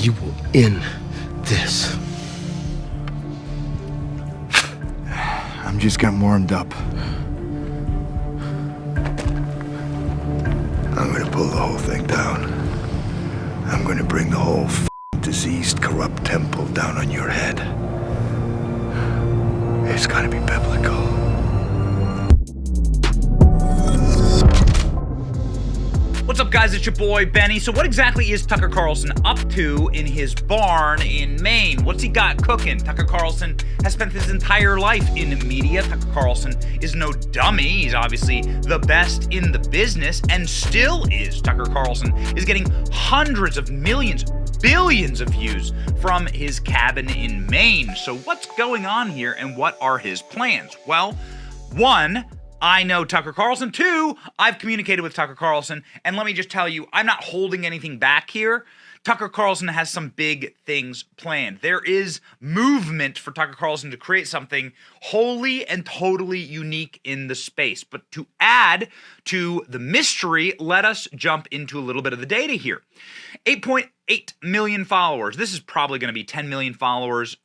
We will end this. I'm just getting warmed up. I'm gonna pull the whole thing down. I'm gonna bring the whole diseased, corrupt temple down on your head. It's gonna be biblical. What's up, guys? It's your boy, Benny. So what exactly is Tucker Carlson up to in his barn in Maine? What's he got cooking? Tucker Carlson has spent his entire life in media. Tucker Carlson is no dummy. He's obviously the best in the business and still is. Tucker Carlson is getting hundreds of millions, billions of views from his cabin in Maine. So what's going on here and what are his plans? Well, one, I know Tucker Carlson. Two, I've communicated with Tucker Carlson, and let me just tell you, I'm not holding anything back here. Tucker Carlson has some big things planned. There is movement for Tucker Carlson to create something wholly and totally unique in the space. But to add to the mystery, let us jump into a little bit of the data here. 8.8 million followers. This is probably going to be 10 million followers,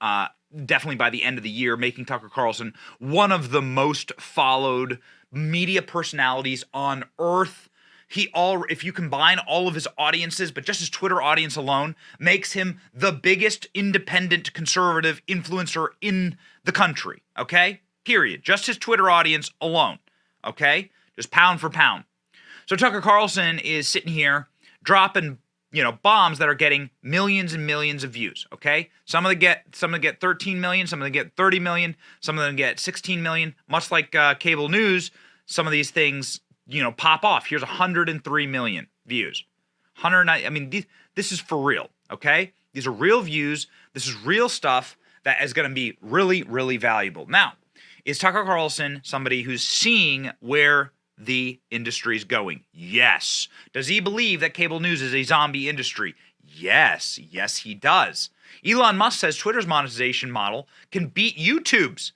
definitely by the end of the year, making Tucker Carlson one of the most followed media personalities on earth. If you combine all of his audiences, but just his Twitter audience alone, makes him the biggest independent conservative influencer in the country, okay? Period. Just his Twitter audience alone, okay? Just pound for pound. So Tucker Carlson is sitting here dropping bombs that are getting millions and millions of views, okay? Some of them get 13 million, some of them get 30 million, some of them get 16 million. Much like cable news, some of these things, pop off. Here's 103 million views. 109, I mean, this is for real, okay? These are real views. This is real stuff that is going to be really, really valuable. Now, is Tucker Carlson somebody who's seeing where the industry's going? Yes. Does he believe that cable news is a zombie industry? Yes. Yes, he does. Elon Musk says Twitter's monetization model can beat YouTube's,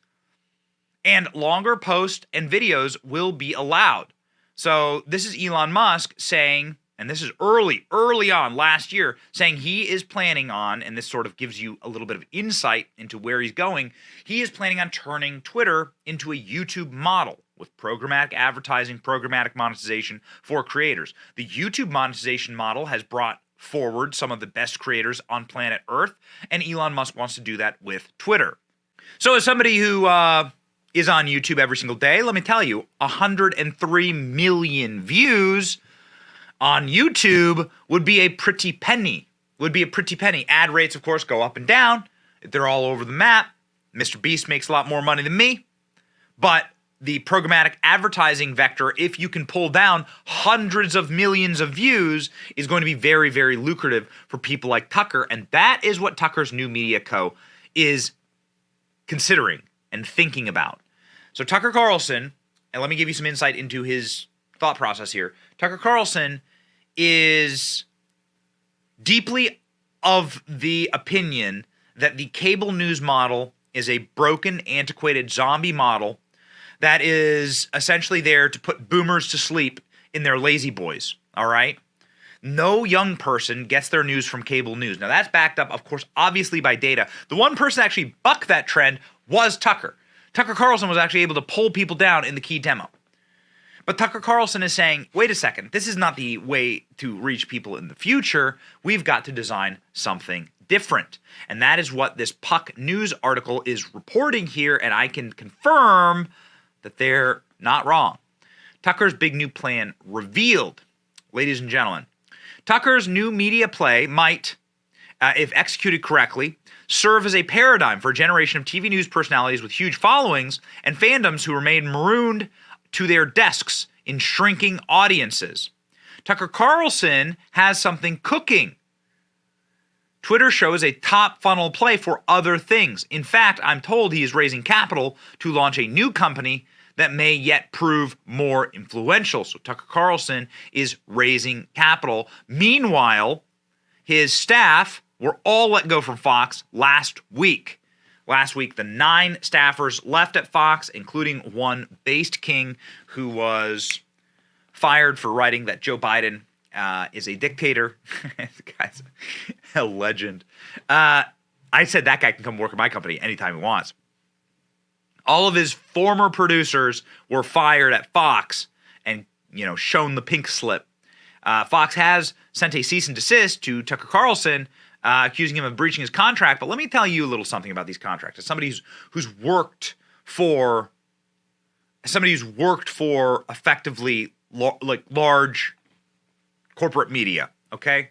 and longer posts and videos will be allowed. So this is Elon Musk saying, and this is early on last year, saying he is planning on, and this sort of gives you a little bit of insight into where he's going, he is planning on turning Twitter into a YouTube model with programmatic advertising, programmatic monetization for creators. The YouTube monetization model has brought forward some of the best creators on planet Earth, and Elon Musk wants to do that with Twitter. So as somebody who is on YouTube every single day, let me tell you, 103 million views on YouTube would be a pretty penny. Ad rates, of course, go up and down. They're all over the map. Mr. Beast makes a lot more money than me. But the programmatic advertising vector, if you can pull down hundreds of millions of views, is going to be very, very lucrative for people like Tucker. And that is what Tucker's new media co is considering and thinking about. So Tucker Carlson, and let me give you some insight into his thought process here. Tucker Carlson is deeply of the opinion that the cable news model is a broken, antiquated zombie model that is essentially there to put boomers to sleep in their lazy boys, all right? No young person gets their news from cable news. Now, that's backed up, of course, obviously by data. The one person that actually bucked that trend was Tucker. Tucker Carlson was actually able to pull people down in the key demo. But Tucker Carlson is saying, wait a second, this is not the way to reach people in the future. We've got to design something different. And that is what this Puck News article is reporting here, and I can confirm that they're not wrong. Tucker's big new plan revealed. Ladies and gentlemen, Tucker's new media play might, if executed correctly, serve as a paradigm for a generation of TV news personalities with huge followings and fandoms who remain marooned to their desks in shrinking audiences. Tucker Carlson has something cooking. Twitter shows a top funnel play for other things. In fact, I'm told he is raising capital to launch a new company that may yet prove more influential. So Tucker Carlson is raising capital. Meanwhile, his staff were all let go from Fox last week. Last week, the 9 staffers left at Fox, including one Based King, who was fired for writing that Joe Biden is a dictator. This guy's a legend. I said that guy can come work at my company anytime he wants. All of his former producers were fired at Fox and, shown the pink slip. Fox has sent a cease and desist to Tucker Carlson, accusing him of breaching his contract. But let me tell you a little something about these contracts. As somebody who's worked for effectively large corporate media, okay?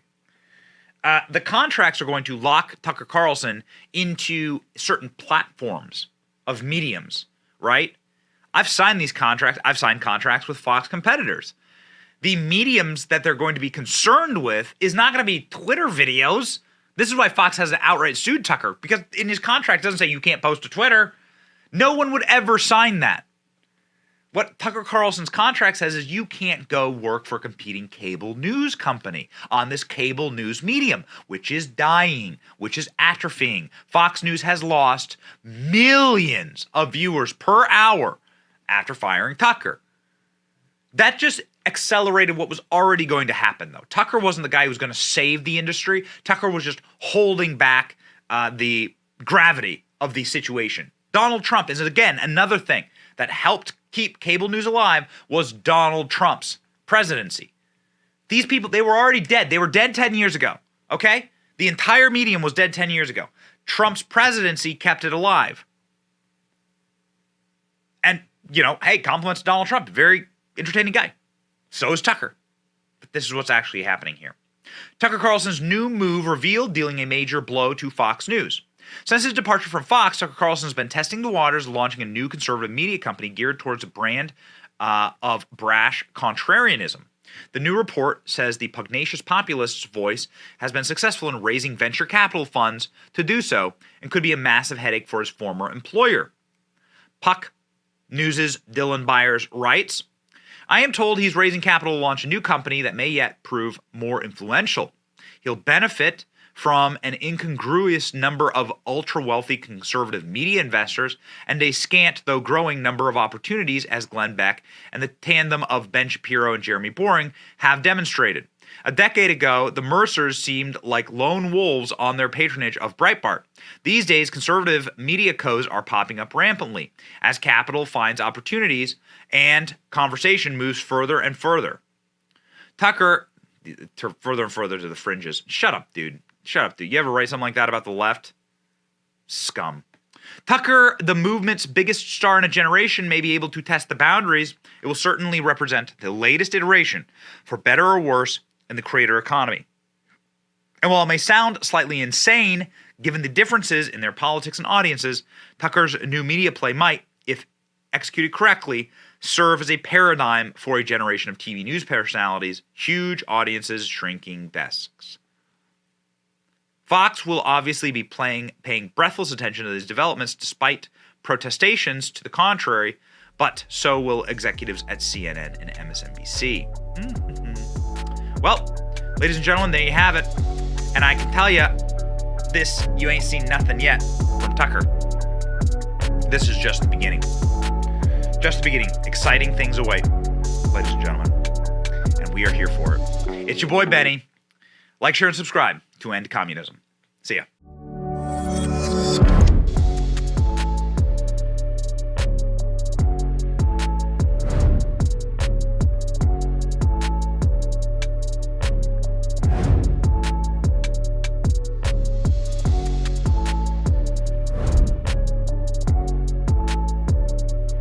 The contracts are going to lock Tucker Carlson into certain platforms of mediums, right? I've signed these contracts. I've signed contracts with Fox competitors. The mediums that they're going to be concerned with is not going to be Twitter videos. This is why Fox hasn't outright sued Tucker, because in his contract it doesn't say you can't post to Twitter. No one would ever sign that. What Tucker Carlson's contract says is you can't go work for a competing cable news company on this cable news medium, which is dying, which is atrophying. Fox News has lost millions of viewers per hour after firing Tucker. That just accelerated what was already going to happen, though. Tucker wasn't the guy who was going to save the industry. Tucker was just holding back the gravity of the situation. Donald Trump is, again, another thing that helped keep cable news alive was Donald Trump's presidency. These people, they were already dead. They were dead 10 years ago, okay? The entire medium was dead 10 years ago. Trump's presidency kept it alive. And, hey, compliments to Donald Trump. Very entertaining guy. So is Tucker. But this is what's actually happening here. Tucker Carlson's new move revealed dealing a major blow to Fox News. Since his departure from Fox, Tucker Carlson has been testing the waters, launching a new conservative media company geared towards a brand of brash contrarianism. The new report says the pugnacious populist's voice has been successful in raising venture capital funds to do so and could be a massive headache for his former employer. Puck News' Dylan Byers writes, I am told he's raising capital to launch a new company that may yet prove more influential. He'll benefit from an incongruous number of ultra-wealthy conservative media investors and a scant, though growing, number of opportunities as Glenn Beck and the tandem of Ben Shapiro and Jeremy Boring have demonstrated. A decade ago, the Mercers seemed like lone wolves on their patronage of Breitbart. These days, conservative media co's are popping up rampantly as capital finds opportunities and conversation moves further and further. Tucker, further and further to the fringes. Shut up, dude. You ever write something like that about the left? Scum. Tucker, the movement's biggest star in a generation, may be able to test the boundaries. It will certainly represent the latest iteration, for better or worse, in the creator economy. And while it may sound slightly insane, given the differences in their politics and audiences, Tucker's new media play might, if executed correctly, serve as a paradigm for a generation of TV news personalities, huge audiences, shrinking desks. Fox will obviously be paying breathless attention to these developments despite protestations to the contrary, but so will executives at CNN and MSNBC. Well, ladies and gentlemen, there you have it. And I can tell you, you ain't seen nothing yet from Tucker. This is just the beginning. Just the beginning. Exciting things await, ladies and gentlemen. And we are here for it. It's your boy, Benny. Like, share, and subscribe to End Communism. See ya.